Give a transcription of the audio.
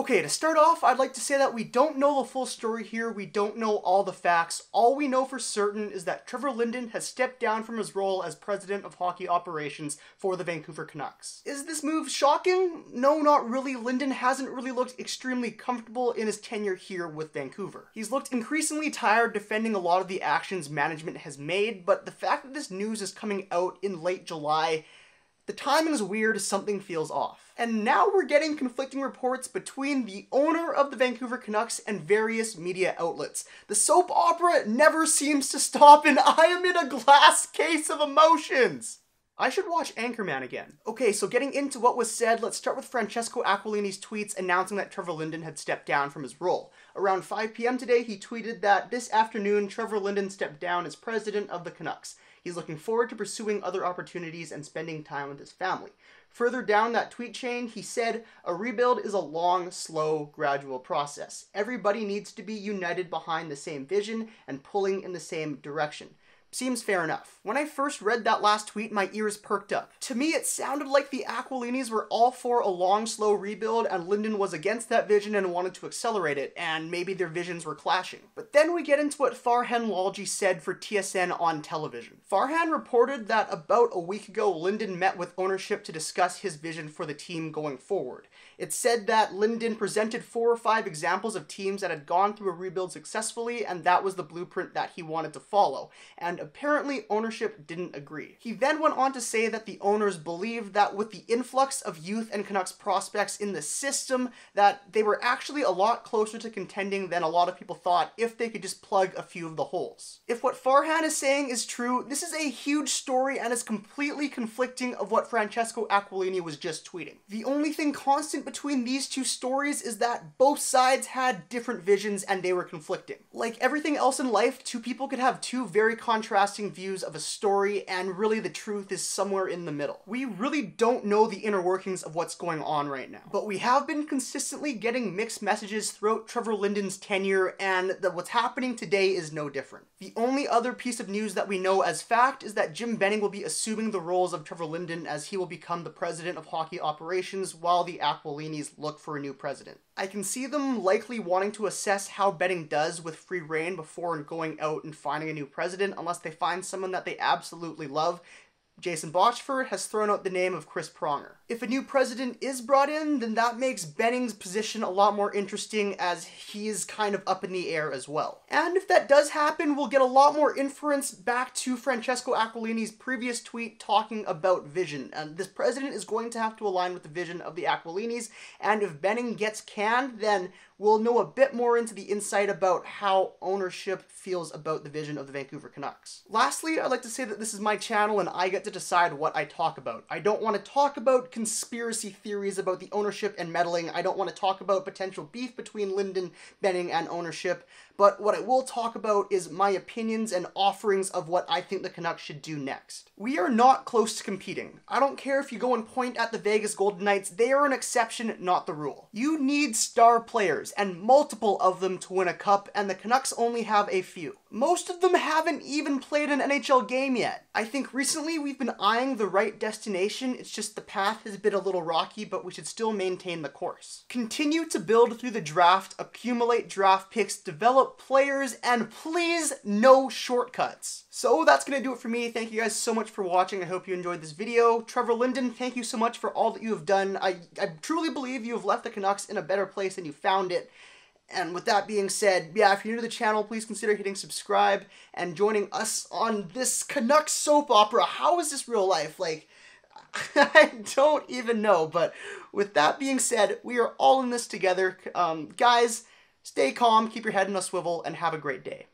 Okay, to start off, I'd like to say that we don't know the full story here. We don't know all the facts. All we know for certain is that Trevor Linden has stepped down from his role as president of hockey operations for the Vancouver Canucks. Is this move shocking? No, not really. Linden hasn't really looked extremely comfortable in his tenure here with Vancouver. He's looked increasingly tired defending a lot of the actions management has made, but the fact that this news is coming out in late July, the timing is weird, something feels off. And now we're getting conflicting reports between the owner of the Vancouver Canucks and various media outlets. The soap opera never seems to stop, and I am in a glass case of emotions. I should watch Anchorman again. Okay, so getting into what was said, let's start with Francesco Aquilini's tweets announcing that Trevor Linden had stepped down from his role. Around 5 p.m. today, he tweeted that this afternoon, Trevor Linden stepped down as president of the Canucks. He's looking forward to pursuing other opportunities and spending time with his family. Further down that tweet chain, he said, "A rebuild is a long, slow, gradual process. Everybody needs to be united behind the same vision and pulling in the same direction." Seems fair enough. When I first read that last tweet, my ears perked up. To me, it sounded like the Aquilinis were all for a long, slow rebuild, and Linden was against that vision and wanted to accelerate it, and maybe their visions were clashing. But then we get into what Farhan Lalji said for TSN on television. Farhan reported that about a week ago, Linden met with ownership to discuss his vision for the team going forward. It said that Linden presented 4 or 5 examples of teams that had gone through a rebuild successfully, and that was the blueprint that he wanted to follow. And apparently ownership didn't agree. He then went on to say that the owners believed that with the influx of youth and Canucks prospects in the system, that they were actually a lot closer to contending than a lot of people thought if they could just plug a few of the holes. If what Farhan is saying is true, this is a huge story and is completely conflicting of what Francesco Aquilini was just tweeting. The only thing constant between these two stories is that both sides had different visions and they were conflicting. Like everything else in life, two people could have two very contrasting views of a story, and really the truth is somewhere in the middle. We really don't know the inner workings of what's going on right now, but we have been consistently getting mixed messages throughout Trevor Linden's tenure, and that what's happening today is no different. The only other piece of news that we know as fact is that Jim Benning will be assuming the roles of Trevor Linden as he will become the president of hockey operations while the Aquilinis look for a new president. I can see them likely wanting to assess how Benning does with free reign before going out and finding a new president, unless they find someone that they absolutely love. Jason Botchford has thrown out the name of Chris Pronger. If a new president is brought in, then that makes Benning's position a lot more interesting, as he is kind of up in the air as well. And if that does happen, we'll get a lot more inference back to Francesco Aquilini's previous tweet talking about vision. And this president is going to have to align with the vision of the Aquilinis, and if Benning gets canned, then we'll know a bit more into the insight about how ownership feels about the vision of the Vancouver Canucks. Lastly, I'd like to say that this is my channel and I get to decide what I talk about. I don't want to talk about conspiracy theories about the ownership and meddling. I don't want to talk about potential beef between Linden, Benning, and ownership. But what I will talk about is my opinions and offerings of what I think the Canucks should do next. We are not close to competing. I don't care if you go and point at the Vegas Golden Knights, they are an exception, not the rule. You need star players, and multiple of them, to win a cup, and the Canucks only have a few. Most of them haven't even played an NHL game yet. I think recently we've been eyeing the right destination, it's just the path has been a little rocky, but we should still maintain the course. Continue to build through the draft, accumulate draft picks, develop players, and please no shortcuts. So that's gonna do it for me. Thank you guys so much for watching. I hope you enjoyed this video. Trevor Linden, thank you so much for all that you have done. I truly believe you have left the Canucks in a better place than you found it. And with that being said, yeah, if you're new to the channel, please consider hitting subscribe and joining us on this Canucks soap opera. How is this real life? Like, I don't even know. But with that being said, we are all in this together. Guys, stay calm, keep your head in a swivel, and have a great day.